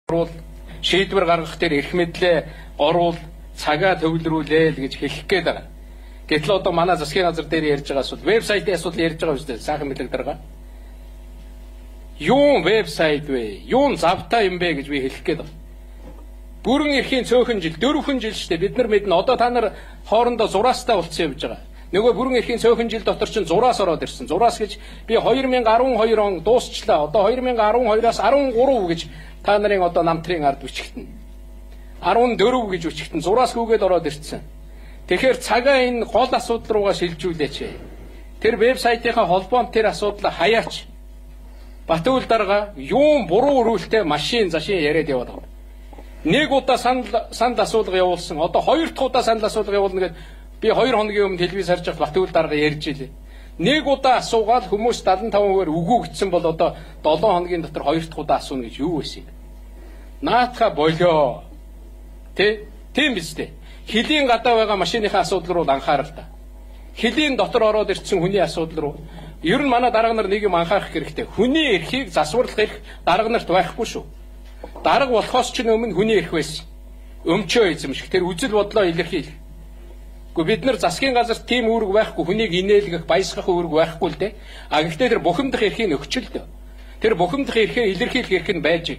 оруул шийдвэр гаргах дээр эрх мэдлээ оруул цагаа төвлөрүүлээ л гэж хэлэх гээд байгаа. Гэтэл одоо манай засгийн газар дээр ярьж байгаа асуудал, вебсайтын асуудал ярьж байгаа үстэй сайхан мэдлэг дарга. Юун вебсайт вэ? Юун завтай юм бэ гэж би хэлэх гээд байна. Бүрэн эрхийн цөөхөн жил, 4 жил шүү дээ. Бид нар мэднэ. Одоо та нар хоорондоо зураастай болцсон явж байгаа. Нөгөө бүрэн эрхийн цөөхөн жил дотор чинь зураас ороод ирсэн. Зураас гэж би 2012 он дуусчлаа. Одоо 2012-аас 13 гэж та нарын одоо намтрын ард бичгтэн. 14 гэж бичгтэн. Зураас гүгээд ороод ирсэн. Тэгэхээр цагаа энэ гол асуудал руугаа шилжүүлээч. Тэр вебсайтынхаа холбоонд тэр асуудлаа хаяач. Батүл дарга юун буруу өрүүлтэй машин зашин яриад яваад байгаа. Нэг удаа санал асуулга явуулсан. Одоо 2 дахь удаа санал асуулга явуулна гэд би 2 хоногийн өмнө телевиз харж байгаа Батүл дарга ярьж илээ. Нэг удаа асуугаад хүмүүс 75%-аар үгүй гэсэн бол одоо 7 хоногийн дотор 2 дахь удаа асууна гэж юу вэ? Наатха болоо. Тийм биз дээ. Хилийн гадаа байгаа машиныхаа асуудал руу анхаарал та. Хилийн дотор ороод ирсэн хүний асуудал руу. Ер нь манай дарга нар нэг юм анхаарах хэрэгтэй. Хүний эрхийг засварлах эрх дарга нарт байхгүй шүү. Дарга болохоос ч өмнө хүний эрх байсан. Өмчөө эзэмших. Тэр үзэл бодлоо илэрхийлэх. Бид нар засгийн газарт тийм үүрэг байхгүй, хүнийг инээлгэх, баясгах үүрэг байхгүй л дээ. А гэхдээ тэр бухимдах эрхийг өгчөл дээ. Тэр бухимдах эрхээ илэрхийлэх эрх нь байж.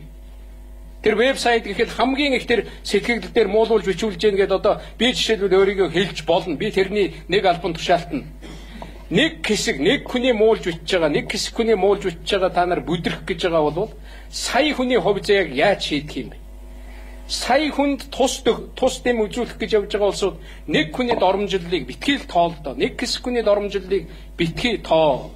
Тэр вебсайт гэхэд хамгийн их тэр сэтгэгдэл дээр муулуулж бичүүлж гэн гээд одоо би жишээлбэл өөрийгөө хэлж болно. Би тэрний нэг албан тушаалтна. Нэг хэсэг, нэг хүний муулж бичиж байгаа, нэг хэсэг хүний муулж бичиж байгаа та нар бүдрэх гэж байгаа бол сая хүний хувь заяаг яаж шийдэх юм бэ? Сая хүнд тус дэм үзүүлэх гэж явж байгаа улсууд нэг хүний доромжллыг битгий л тоолдоо. Нэг хэсэг хүний доромжллыг битгий тоо.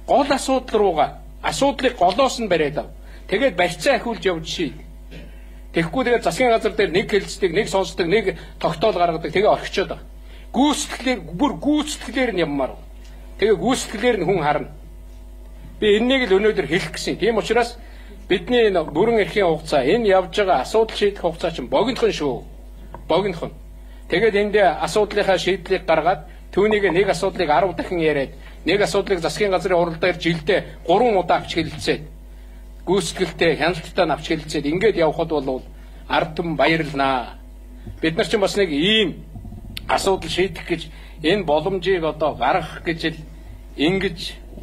Гол асуудал руугаа асуудлыг голоос нь бариад ав. Тэгээд барьцаа ахиулж явж ший. Тэгэхгүй тэгээд засгийн газар дээр нэг хэлцдэг, нэг сонсдог, нэг тогтоол гаргадаг, тэгээ орхичод байгаа. Гүйцэтгэлээр нь яммаар. Тэгээ гүйцэтгэлээр нь хүн харна. Би энэнийг л өнөөдөр хэлэх гэсэн. Тийм учраас бидний бүрэн эрхийн хугацаа, энэ явж байгаа асуудал шийдэх хугацаа чинь богинохон шүү. Богинохон. Тэгээд эндээ асуудлынхаа шийдлийг гаргаад түүнийг нэг асуудлыг 10 дахин яриад, нэг асуудлыг засгийн газрын хурал дээр жилдээ 3 удаа авч хэлэлцээд гүйцэтгэлтэй, хяналттай авч хэлэлцээд ингээд явхад бол ард түмэн баярлнаа. Бид нар ч бас нэг ийм асуудал шийдэх гэж энэ боломжийг одоо гаргах гэж л ингэж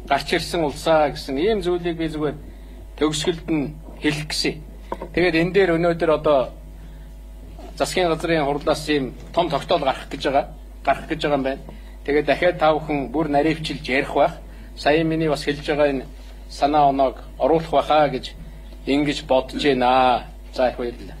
гарч ирсэн улсаа гэсэн ийм зүйлийг би зүгээр төгсгөлд нь хэлэх гэсэн. Тэгээд энэ дээр өнөөдөр одоо засгийн газрын хурлаас ийм том тогтоол гаргах гэж байгаа юм байна. Тэгээд дахиад та бүхэн бүр наривчилж ярих байх. Сая миний бас хэлж байгаа энэ санаа оноог оруулах байхаа гэж ингэж бодож байна. За их баярлалаа.